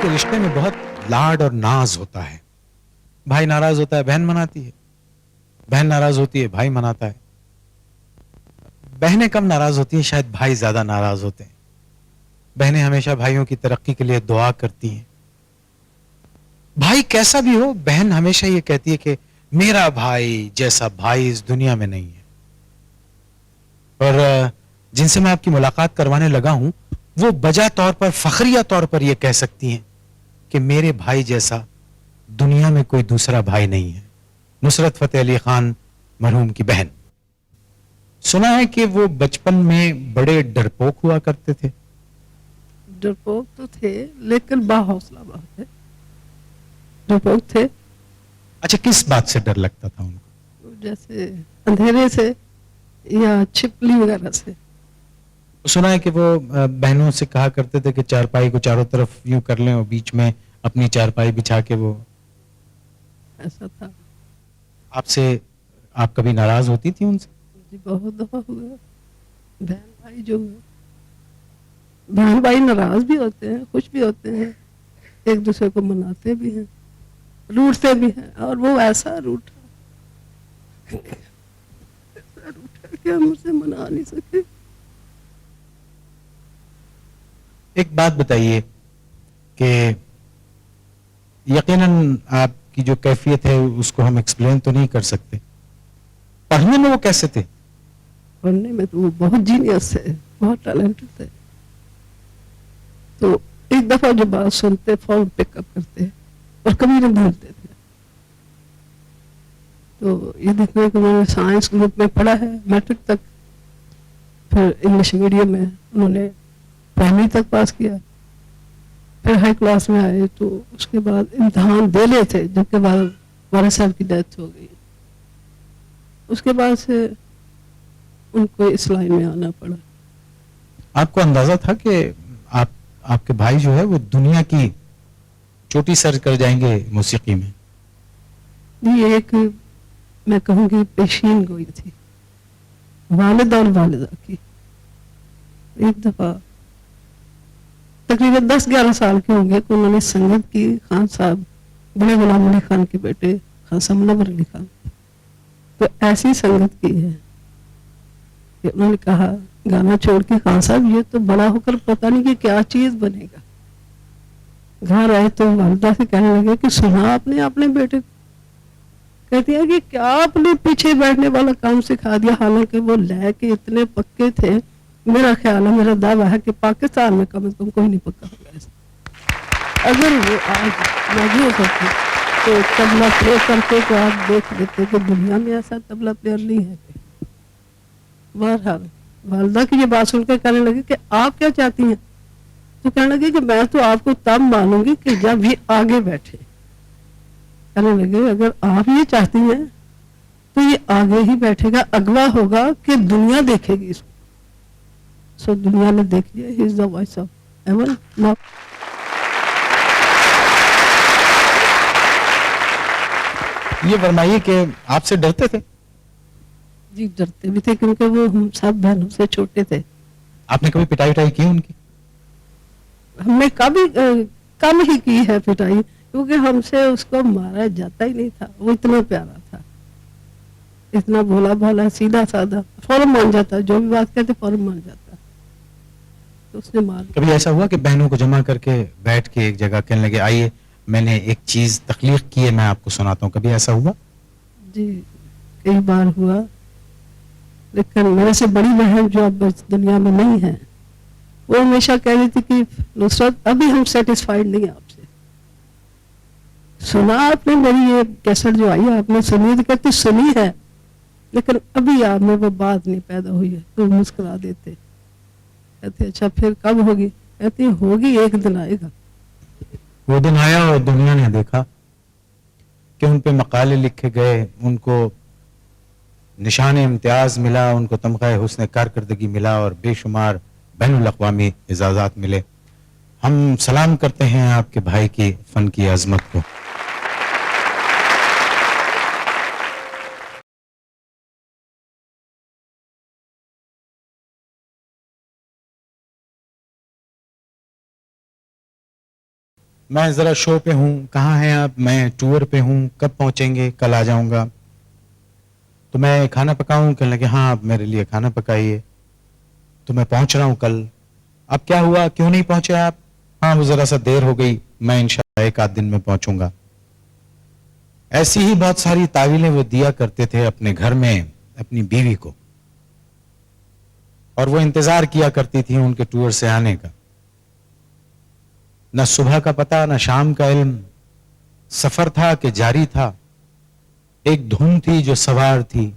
کہ رشتے میں بہت لاڈ اور ناز ہوتا ہے. بھائی ناراض ہوتا ہے بہن مناتی ہے, بہن ناراض ہوتی ہے بھائی مناتا ہے. بہنیں کم ناراض ہوتی ہیں, شاید بھائی زیادہ ناراض ہوتے ہیں. بہنیں ہمیشہ بھائیوں کی ترقی کے لیے دعا کرتی ہیں. بھائی کیسا بھی ہو, بہن ہمیشہ یہ کہتی ہے کہ میرا بھائی جیسا بھائی اس دنیا میں نہیں ہے. اور جن سے میں آپ کی ملاقات کروانے لگا ہوں وہ بجا طور پر فخریہ طور پر یہ کہہ سکتی ہیں کہ میرے بھائی جیسا دنیا میں کوئی دوسرا بھائی نہیں ہے. نصرت فتح علی خان مرحوم کی بہن. سنا ہے کہ وہ بچپن میں بڑے ڈرپوک ہوا کرتے تھے. ڈرپوک تو تھے لیکن باحوصلہ بہت ہے. ڈرپوک تھے. اچھا, کس بات سے ڈر لگتا تھا ان کو؟ جیسے اندھیرے سے یا چھپلی وغیرہ سے. سنا ہے کہ وہ بہنوں سے کہا کرتے تھے کہ چارپائی کو چاروں طرف یوں کر لیں اور بیچ میں اپنی چارپائی بچھا کے وہ. ایسا تھا. آپ کبھی ناراض ہوتی تھی ان سے؟ جی بہت دفعہ ہوا. بہن بھائی جو بہن بھائی ناراض بھی ہوتے ہیں, خوش بھی ہوتے ہیں, ایک دوسرے کو مناتے بھی ہیں, روٹھتے بھی ہیں. اور وہ ایسا روٹھا کہ ہم اسے منا نہیں سکے. ایک بات بتائیے کہ یقیناً آپ کی جو کیفیت ہے اس کو ہم ایکسپلین تو نہیں کر سکتے. پڑھنے میں وہ کیسے تھے؟ پڑھنے میں تو وہ بہت جینیس ہے, بہت ٹیلنٹڈ تھے. تو ایک دفعہ جو بات سنتے فوراً پک اپ کرتے اور کبھی نہیں بھولتے تھے. تو یہ دیکھنے کہ انہوں نے سائنس گروپ میں پڑھا ہے میٹرک تک, پھر انگلش میڈیم میں انہوں نے پرائمری تک پاس کیا, پھر ہائی کلاس میں آئے تو اس کے بعد امتحان دے لے تھے جب کے بعد والد صاحب کی ڈیتھ ہو گئی. اس کے بعد سے ان کو اس لائن میں آنا پڑا. آپ کو اندازہ تھا کہ آپ کے بھائی جو ہے وہ دنیا کی چوٹی سر کر جائیں گے موسیقی میں؟ یہ ایک میں کہوں گی پیشین گوئی تھی والد اور والدہ کی. ایک دفعہ تقریباً 10-11 سال کے ہوں گے کہ انہوں نے سنگت کی. خان صاحب بڑے غلام علی خان کے بیٹے خان صاحب منور علی خان, تو ایسی سنگت کی ہے کہ انہوں نے کہا گانا چھوڑ کے خان صاحب یہ تو بڑا ہو کر پتہ نہیں کہ کیا چیز بنے گا. گھر آئے تو والدہ سے کہنے لگے کہ سنا آپ نے اپنے بیٹے کو. کہتی ہے کہ کیا آپ نے پیچھے بیٹھنے والا کام سکھا دیا, حالانکہ وہ لے کے اتنے پکے تھے. میرا خیال ہے, میرا دعویٰ ہے کہ پاکستان میں کم از کم کوئی نہیں پکا ہوگا ایسا. اگر وہ آج موجود ہوتے تو تبلا پلے کرتے تو آپ دیکھ لیتے کہ دنیا میں ایسا تبلا پلیئر نہیں ہے. بہرحال والدہ کی یہ بات سن کے کہنے لگی کہ آپ کیا چاہتی ہیں؟ تو کہنے لگی کہ میں تو آپ کو تب مانوں گی کہ جب یہ آگے بیٹھے. کہنے لگے اگر آپ یہ چاہتی ہیں تو یہ آگے ہی بیٹھے گا, اگلا ہوگا کہ دنیا دیکھے گی اس کو. سو دنیا نے دیکھ لیا. He is the voice of heaven now. یہ فرمائیے کہ آپ سے ڈرتے تھے؟ جی ڈرتے بھی تھے کیونکہ وہ ہم سب بہنوں سے چھوٹے تھے. آپ نے کبھی پٹائی وٹائی کی ان کی؟ ہم نے کبھی کم ہی کی ہے پٹائی, کیونکہ ہم سے اس کو مارا جاتا ہی نہیں تھا. وہ اتنا پیارا تھا, اتنا بھولا بھالا, سیدھا سادہ, فوراً مان جاتا. جو بھی بات کہتے فوراً مان جاتا. تو اس نے مار. کبھی ایسا ہوا کہ بہنوں کو جمع کر کے بیٹھ کے ایک جگہ کہنے لگے آئیے میں نے ایک چیز تخلیق کی ہے, میں آپ کو سناتا ہوں؟ کبھی ایسا ہوا؟ جی کئی بار ہوا, لیکن میرے سے بڑی بہن جو اب دنیا میں نہیں ہے وہ ہمیشہ کہہ رہی تھی کہ نصرت ابھی ہم سیٹسفائیڈ نہیں آپ سے. سنا آپ نے میری یہ کیسٹ جو آئی ہے آپ نے سنی؟ تو کہتی سنی ہے لیکن ابھی آپ میں وہ بات نہیں پیدا ہوئی ہے. تو مسکرا دیتے, کہتے اچھا پھر کب ہوگی؟ کہتی ہوگی, ایک دن آئے گا. وہ دن آیا اور دنیا نے دیکھا کہ ان پہ مقالے لکھے گئے, ان کو نشان امتیاز ملا, ان کو تمغہ حسن کارکردگی ملا اور بے شمار بین الاقوامی اعزازات ملے. ہم سلام کرتے ہیں آپ کے بھائی کی فن کی عظمت کو. मैं जरा शो पे हूँ, कहाँ हैं आप? मैं टूर पे हूँ, कब पहुंचेंगे? कल आ जाऊंगा। तो मैं खाना पकाऊं? कहने लगे हाँ आप मेरे लिए खाना पकाइए। तो मैं पहुंच रहा हूं कल। अब क्या हुआ, क्यों नहीं पहुंचे आप? हाँ वो जरा सा देर हो गई, मैं इंशाल्लाह एक आध दिन में पहुंचूंगा। ऐसी ही बहुत सारी तावीलें वो दिया करते थे अपने घर में अपनी बीवी को, और वो इंतजार किया करती थी उनके टूर से आने का। न सुबह का पता न शाम का इल्म, सफर था कि जारी था, एक धुन थी जो सवार थी,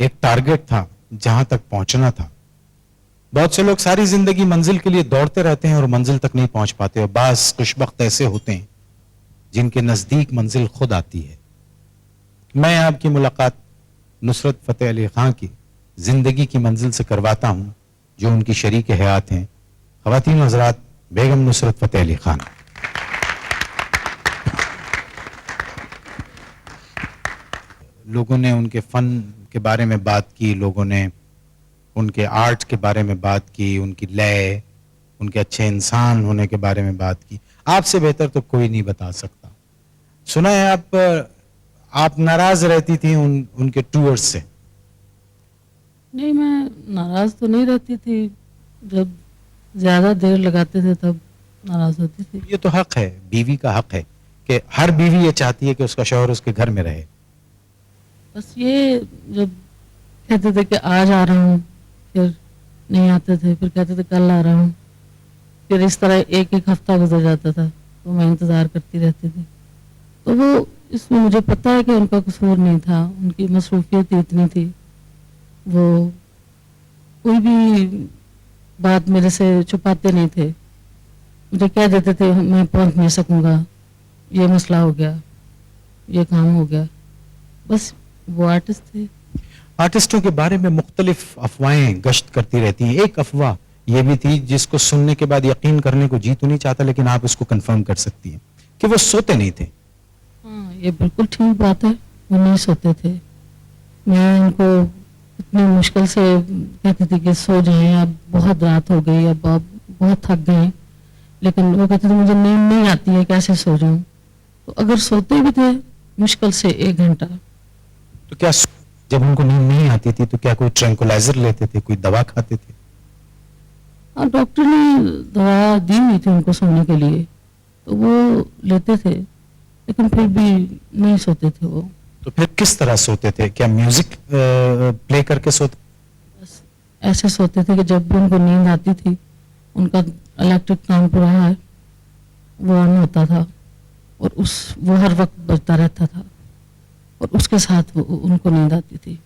एक टारगेट था जहां तक पहुंचना था। बहुत से लोग सारी जिंदगी मंजिल के लिए दौड़ते रहते हैं और मंजिल तक नहीं पहुंच पाते, और बास खुशबख्त ऐसे होते हैं जिनके नजदीक मंजिल खुद आती है। मैं आपकी मुलाकात नुसरत फतेह अली खां की जिंदगी की मंजिल से करवाता हूं, जो उनकी शरीक हयात हैं, ख़वातीन हज़रात, बेगम नुसरत फतेह अली खान। लोगों ने उनके फन के बारे में बात की, लोगों ने उनके आर्ट के बारे में बात की, उनकी लय, उनके अच्छे इंसान होने के बारे में बात की। आपसे बेहतर तो कोई नहीं बता सकता। सुना है आप नाराज रहती थी उनके टूर्स से। नहीं, मैं नाराज तो नहीं रहती थी, जब ज्यादा देर लगाते थे तब नाराज होती थी। ये तो हक है, बीवी का हक है कि हर बीवी ये चाहती है कि उसका शौहर उसके घर में रहे। बस ये जब कहते थे कि आज आ रहा हूँ, फिर नहीं आते थे, फिर कहते थे कल आ रहा हूँ, फिर इस तरह एक एक हफ्ता गुजर जाता था, तो मैं इंतज़ार करती रहती थी। तो वो इसमें मुझे पता है कि उनका कसूर नहीं था, उनकी मसरूफियत इतनी थी, वो कोई भी बात मेरे से छुपाते नहीं थे, मुझे कह देते थे मैं पहुंच नहीं सकूंगा, ये मसला हो गया, ये काम हो गया। बस वो आर्टिस्ट थे। आर्टिस्टों के बारे में मुख्तलिफ अफवाहें गश्त करती रहती हैं। एक अफवाह ये भी थी जिसको सुनने के बाद यकीन करने को जी तो नहीं चाहता, लेकिन आप इसको कंफर्म कर सकती हैं कि वो सोते नहीं थे। हाँ, ये बिल्कुल ठीक बात है, वो नहीं सोते थे। मैं उनको इतनी मुश्किल से कहती थी कि सो जाएं, अब बहुत रात हो गई, अब आप बहुत थक गए, लेकिन वो कहते थे मुझे नींद नहीं आती है, कैसे सो जाऊं। तो अगर सोते भी थे मुश्किल से 1 घंटा। तो क्या जब उनको नींद नहीं आती थी तो क्या कोई ट्रैंकुलाइजर लेते थे, कोई दवा खाते थे? हाँ, डॉक्टर ने दवा दी हुई थी उनको सोने के लिए, तो वो लेते थे, लेकिन फिर भी नहीं सोते थे वो। तो फिर किस तरह सोते थे? क्या म्यूजिक प्ले करके सोते? बस ऐसे सोते थे कि जब भी उनको नींद आती थी, उनका इलेक्ट्रिक तानपुरा है वो ऑन होता था, और वो हर वक्त बजता रहता था, और उसके साथ उनको नींद आती थी।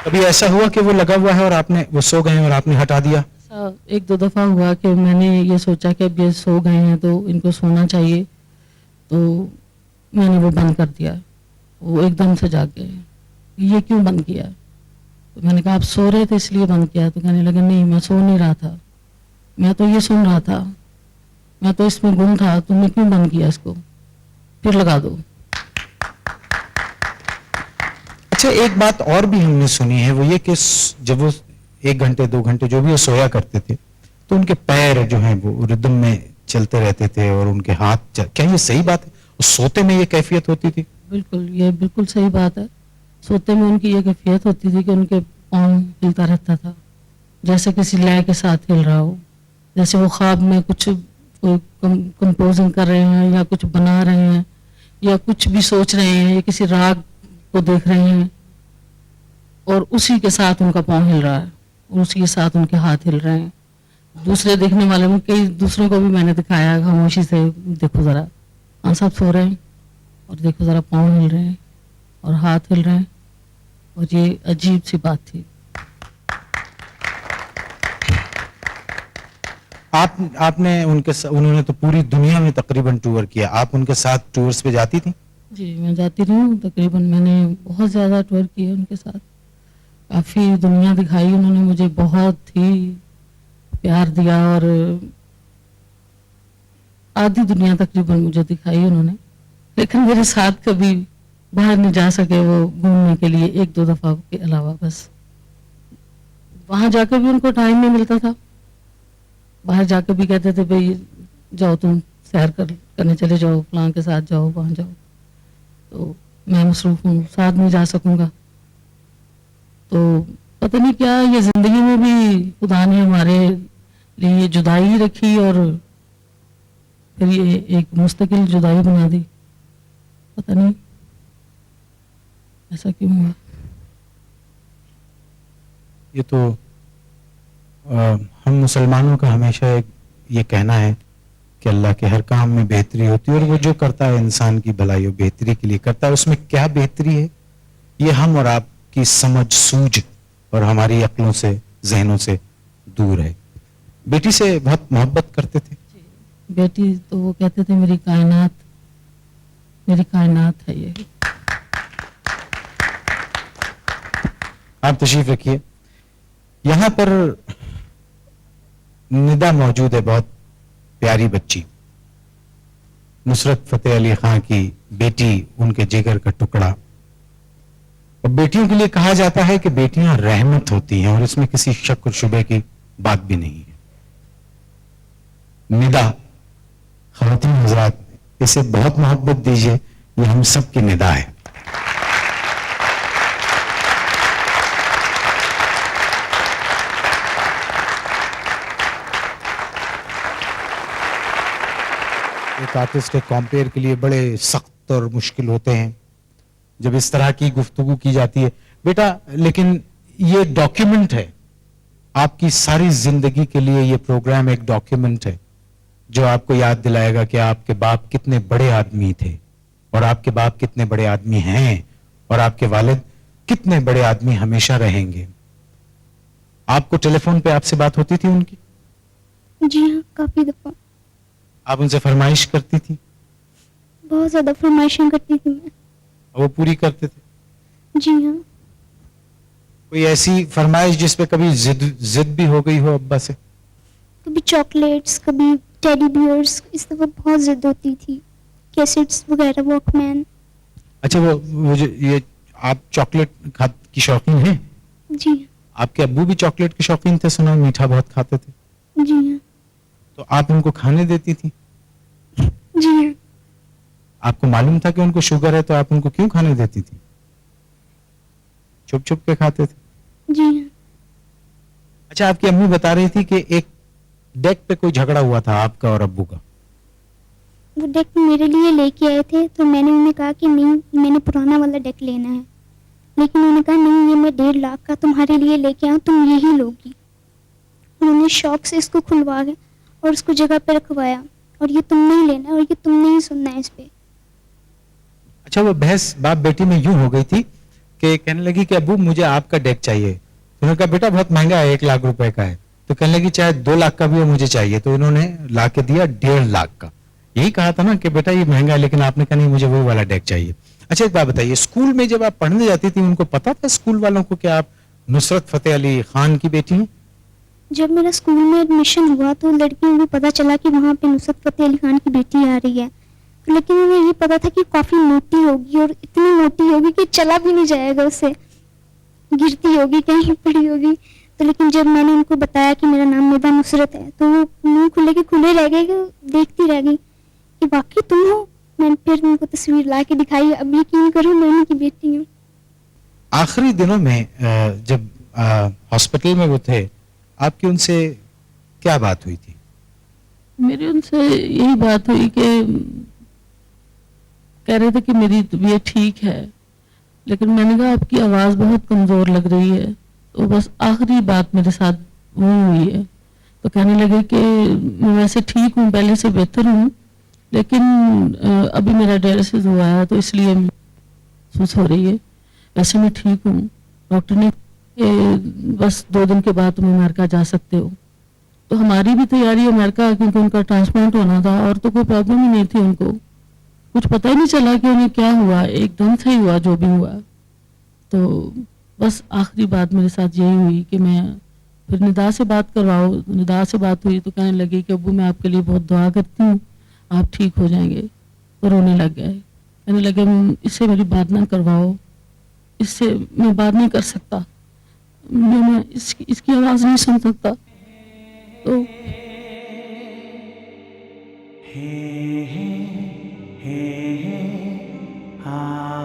कभी ऐसा हुआ कि वो लगा हुआ है और वो सो गए और आपने हटा दिया? ऐसा 1-2 दफा हुआ कि मैंने ये सोचा कि अब ये सो गए हैं तो इनको सोना चाहिए, तो मैंने वो बंद कर दिया। वो एकदम से जाग गए, ये क्यों बंद किया? तो मैंने कहा आप सो रहे थे इसलिए बंद किया। तो कहने लगे नहीं, मैं सो नहीं रहा था, मैं तो ये सुन रहा था, मैं तो इसमें गुम था, तुमने क्यों बंद किया इसको, फिर लगा दो। अच्छा, एक बात और भी हमने सुनी है, वो ये कि जब वो 1 घंटे 2 घंटे जो भी वो सोया करते थे, तो उनके पैर जो हैं वो रिदम में चलते रहते थे और उनके हाथ क्या ये सही बात है? सोते में ये कैफियत होती थी? बिल्कुल, ये बिल्कुल सही बात है। सोते में उनकी ये कैफियत होती थी कि उनके पाँव हिलता रहता था, जैसे किसी लय के साथ हिल रहा हो, जैसे वो ख्वाब में कुछ कंपोजिंग कर रहे हैं या कुछ बना रहे हैं या कुछ भी सोच रहे हैं या किसी राग को देख रहे हैं, और उसी के साथ उनका पाँव हिल रहा है और उसी के साथ उनके हाथ हिल रहे हैं। दूसरे देखने वाले में कई दूसरों को भी मैंने दिखाया खामोशी से, देखो ज़रा हम सब सो रहे हैं और देखो ज़रा पाँव हिल रहे हैं और हाथ हिल रहे हैं, और ये अजीब सी बात थी। आपने उन्होंने तो पूरी दुनिया में तकरीबन टूर किया, आप उनके साथ टूर्स पे जाती थी? जी, मैं जाती रही हूँ, तकरीबन मैंने बहुत ज़्यादा टूर किए उनके साथ, काफ़ी दुनिया दिखाई उन्होंने मुझे, बहुत ही प्यार दिया, और आधी दुनिया तकरीबन मुझे दिखाई उन्होंने, लेकिन मेरे साथ कभी बाहर नहीं जा सके वो घूमने के लिए, 1-2 दफ़ा के अलावा। बस वहाँ जाकर भी उनको टाइम नहीं मिलता था, बाहर जाकर भी कहते थे भाई जाओ तुम सैर करने चले जाओ, फलां के साथ जाओ, वहाँ जाओ। तो मैं मसरूफ़ हूँ, साथ नहीं जा सकूँगा। तो पता नहीं क्या ये ज़िंदगी में भी खुदा ने हमारे लिए जुदाई रखी और फिर ये एक मुस्तकिल जुदाई बना दी। पता नहीं ऐसा क्यों हुआ। ये तो हम मुसलमानों का हमेशा एक ये कहना है कि अल्लाह के हर काम में बेहतरी होती है, और वो जो करता है इंसान की भलाई और बेहतरी के लिए करता है। उसमें क्या बेहतरी है ये हम और आपकी समझ सूझ और हमारी अक्लों से, जहनों से दूर है। बेटी से बहुत मोहब्बत करते थे? बेटी तो वो कहते थे मेरी कायनात है ये। आप तशरीफ रखिए। यहाँ पर निदा मौजूद है, बहुत प्यारी बच्ची, नुसरत फतेह अली खां की बेटी, उनके जिगर का टुकड़ा। और बेटियों के लिए कहा जाता है कि बेटियां रहमत होती हैं, और इसमें किसी शक और शुबे की बात भी नहीं है। निदा, ख़वातीन हज़रात, इसे बहुत मोहब्बत दीजिए, ये हम सब की निदा है। एक आर्टिस्ट के कॉम्पेयर के लिए बड़े सख्त और मुश्किल होते हैं जब इस तरह की गुफ्तगू की जाती है। बेटा, लेकिन ये डॉक्यूमेंट है आपकी सारी जिंदगी के लिए। ये प्रोग्राम एक डॉक्यूमेंट है जो आपको याद दिलाएगा कि आपके बाप कितने बड़े आदमी थे, और आपके बाप कितने बड़े आदमी हैं, और आपके वालिद कितने बड़े आदमी हमेशा रहेंगे। आपको टेलीफोन पे आपसे बात होती थी उनकी? जी हाँ, काफी दफा। आप उनसे फरमाइश करती थी? बहुत ज्यादा फरमाइशें करती थी मैं। और वो पूरी करते थे? जी हाँ। कोई ऐसी फरमाइश जिस पे कभी जिद भी हो गई हो अब्बा से? कभी चॉकलेट्स, कभी टेडी बियर्स, इस दफा बहुत जिद होती थी, कैसेट्स वगैरह, वॉकमैन। अच्छा, वो जो ये आप चॉकलेट की शौकीन हैं? जी हाँ। आपके अब्बू भी चॉकलेट के शौकीन थे, सुना मीठा बहुत खाते थे। जी हाँ। तो आप उनको खाने देती थी? जी हाँ। आपको मालूम था कि उनको शुगर है, तो आप उनको क्यों खाने देती थी? छुप छुप के खाते थे? जी हाँ। अच्छा, आपकी अम्मी बता रही थी कि एक डेक पे कोई झगड़ा हुआ था आपका और अब्बू का। वो डेक मेरे लिए लेके आए थे, तो मैंने उन्हें कहा कि नहीं, मैंने पुराना वाला डेक लेना है। लेकिन उन्होंने कहा नहीं, ये मैं 1.5 लाख का तुम्हारे लिए लेके आऊँ, तुम यही लोगी। उन्होंने शौक से इसको खुलवा के और उसको जगह पे रखवाया, और ये तुमने ही लेना है, और ये तुमने ही सुनना है इस पे। अच्छा, वो बहस बाप बेटी में यूं हो गई थी कि कहने लगी कि अब्बू मुझे आपका डेक चाहिए। तो उन्होंने कहा बेटा बहुत महंगा है, 1 लाख रुपए का है। तो कहने लगी चाहे 2 लाख का भी हो मुझे चाहिए। तो इन्होंने ला के दिया 1.5 लाख का। यही कहा था ना कि बेटा ये महंगा है, लेकिन आपने कहा नहीं मुझे वो वाला डेक चाहिए। अच्छा, एक बात बताइए, स्कूल में जब आप पढ़ने जाती थी उनको पता था स्कूल वालों को कि आप नुसरत फतेह अली खान की बेटी हैं? जब मेरा स्कूल में एडमिशन हुआ तो लड़कियों को पता चला कि वहाँ पे नुसरत फतेह अली खान की बेटी आ रही है, लेकिन उन्हें ये पता था कि काफ़ी मोटी होगी, और इतनी मोटी होगी कि चला भी नहीं जाएगा उससे, गिरती होगी, कहीं पड़ी होगी। तो लेकिन जब मैंने उनको बताया कि मेरा नाम निदा नुसरत है, तो वो मुँह खुले के खुले रह गए, देखती रह गई कि वाकई तुम हो। मैंने फिर उनको तस्वीर ला के दिखाई, अब यकीन करो मैं उनकी बेटी हूँ। आखिरी दिनों में जब हॉस्पिटल में वो थे, आपकी उनसे क्या बात हुई थी? मेरी उनसे यही बात हुई कि कह रहे थे कि मेरी तबीयत ठीक है, लेकिन मैंने कहा आपकी आवाज़ बहुत कमज़ोर लग रही है। तो बस आखिरी बात मेरे साथ वो हुई है। तो कहने लगे कि मैं वैसे ठीक हूँ, पहले से बेहतर हूँ, लेकिन अभी मेरा डायलिसिस हुआ है तो इसलिए महसूस हो रही है, वैसे मैं ठीक हूँ। डॉक्टर ने बस 2 दिन के बाद तुम अमेरिका जा सकते हो। तो हमारी भी तैयारी अमेरिका, क्योंकि उनका ट्रांसप्लांट होना था, और तो कोई प्रॉब्लम ही नहीं थी उनको, कुछ पता ही नहीं चला कि उन्हें क्या हुआ, एकदम से ही हुआ जो भी हुआ। तो बस आखिरी बात मेरे साथ यही हुई कि मैं फिर निदा से बात करवाओ। निदा से बात हुई तो कहने लगी कि अब्बू मैं आपके लिए बहुत दुआ करती हूँ, आप ठीक हो जाएंगे। तो रोने लग गए, कहने लगे इससे मेरी बात ना करवाओ, इससे मैं बात नहीं कर सकता, मैं इसकी आवाज़ नहीं सुन सकता। तो हे हे हे हे हा